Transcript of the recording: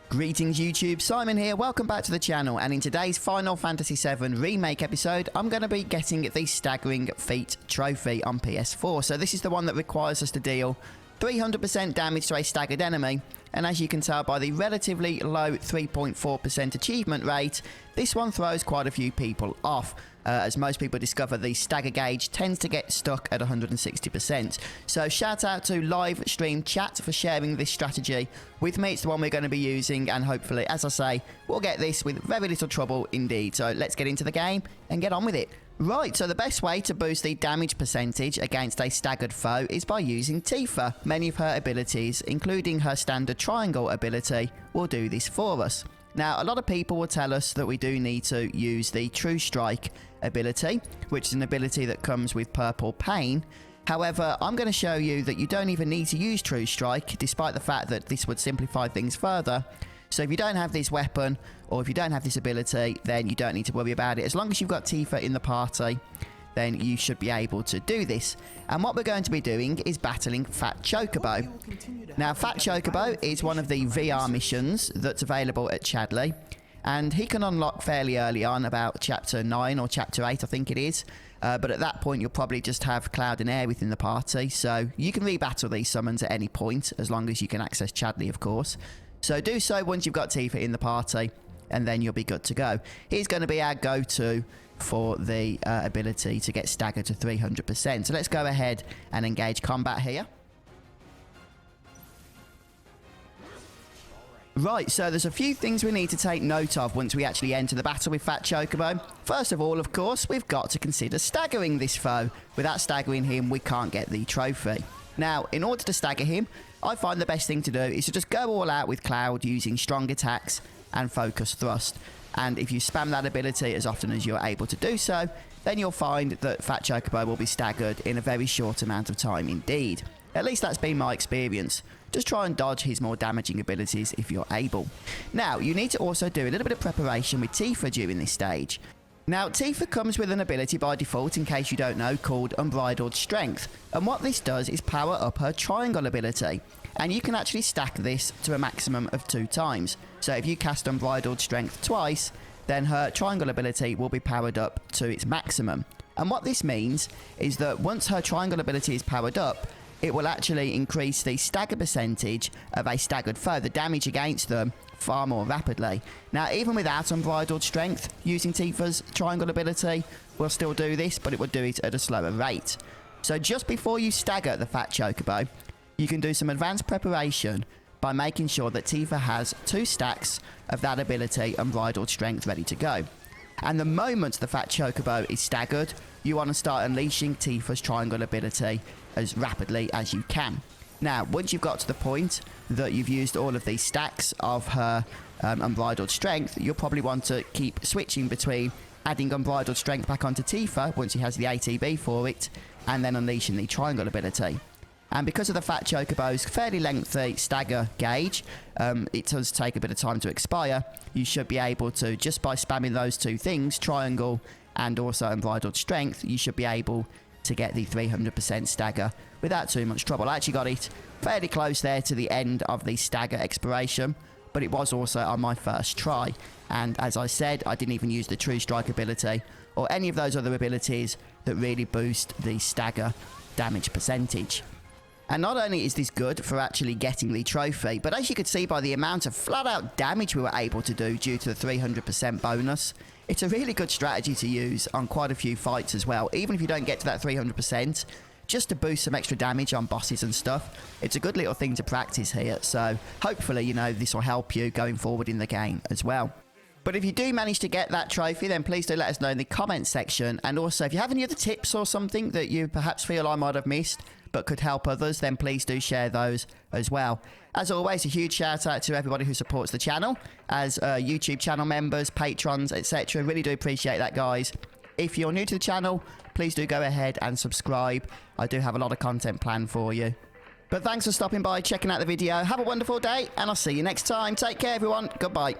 Greetings YouTube, Simon here, welcome back to the channel, and in today's Final Fantasy VII Remake episode, I'm going to be getting the Staggering Feat Trophy on PS4. So this is the one that requires us to deal 300% damage to a staggered enemy, and as you can tell by the relatively low 3.4% achievement rate, this one throws quite a few people off. As most people discover, the stagger gauge tends to get stuck at 160%. So shout out to live stream chat for sharing this strategy with me. It's the one we're going to be using, and hopefully, as I say, we'll get this with very little trouble indeed. So let's get into the game and get on with it. Right, so the best way to boost the damage percentage against a staggered foe is by using Tifa. Many of her abilities, including her standard triangle ability, will do this for us. Now, a lot of people will tell us that we do need to use the True Strike ability, which is an ability that comes with purple pain. However, I'm going to show you that you don't even need to use True Strike, despite the fact that this would simplify things further. So if you don't have this weapon, or if you don't have this ability, then you don't need to worry about it. As long as you've got Tifa in the party, then you should be able to do this. And what we're going to be doing is battling Fat Chocobo. Now, Fat Chocobo is one of the VR missions that's available at Chadley, and he can unlock fairly early on, about chapter 9 or chapter 8 I think it is, but at that point you'll probably just have Cloud and Air within the party, so you can rebattle these summons at any point, as long as you can access Chadley, of course. So do so once you've got Tifa in the party, and then you'll be good to go. He's going to be our go-to for the ability to get staggered to 300%. So let's go ahead and engage combat here. Right, so there's a few things we need to take note of once we actually enter the battle with Fat Chocobo. First of all, of course, we've got to consider staggering this foe. Without staggering him, we can't get the trophy. Now, in order to stagger him, I find the best thing to do is to just go all out with Cloud using strong attacks and focus thrust. And if you spam that ability as often as you're able to do so, then you'll find that Fat Chocobo will be staggered in a very short amount of time indeed. At least that's been my experience. Just try and dodge his more damaging abilities if you're able. Now, you need to also do a little bit of preparation with Tifa during this stage. Now, Tifa comes with an ability by default, in case you don't know, called Unbridled Strength. And what this does is power up her triangle ability. And you can actually stack this to a maximum of 2 times. So if you cast Unbridled Strength twice, then her triangle ability will be powered up to its maximum. And what this means is that once her triangle ability is powered up, it will actually increase the stagger percentage of a staggered foe, the damage against them, far more rapidly. Now, even without Unbridled Strength, using Tifa's triangle ability will still do this, but it will do it at a slower rate. So just before you stagger the Fat Chocobo, you can do some advanced preparation by making sure that Tifa has 2 stacks of that ability, Unbridled Strength, ready to go. And the moment the Fat Chocobo is staggered, you want to start unleashing Tifa's triangle ability as rapidly as you can. Now, once you've got to the point that you've used all of these stacks of her Unbridled Strength, you'll probably want to keep switching between adding Unbridled Strength back onto Tifa once he has the ATB for it, and then unleashing the triangle ability. And because of the Fat Chocobo's fairly lengthy stagger gauge, it does take a bit of time to expire. You should be able to, just by spamming those 2 things, triangle and also Unbridled Strength, you should be able to get the 300% stagger without too much trouble. I actually got it fairly close there to the end of the stagger expiration, but it was also on my first try. And as I said, I didn't even use the True Strike ability or any of those other abilities that really boost the stagger damage percentage. And not only is this good for actually getting the trophy, but as you could see by the amount of flat-out damage we were able to do due to the 300% bonus, it's a really good strategy to use on quite a few fights as well. Even if you don't get to that 300%, just to boost some extra damage on bosses and stuff, it's a good little thing to practice here. So hopefully, you know, this will help you going forward in the game as well. But if you do manage to get that trophy, then please do let us know in the comments section. And also, if you have any other tips or something that you perhaps feel I might have missed but could help others, then please do share those as well. As always, a huge shout out to everybody who supports the channel, as YouTube channel members, patrons, etc. Really do appreciate that, guys. If you're new to the channel, please do go ahead and subscribe. I do have a lot of content planned for you. But thanks for stopping by, checking out the video. Have a wonderful day, and I'll see you next time. Take care, everyone. Goodbye.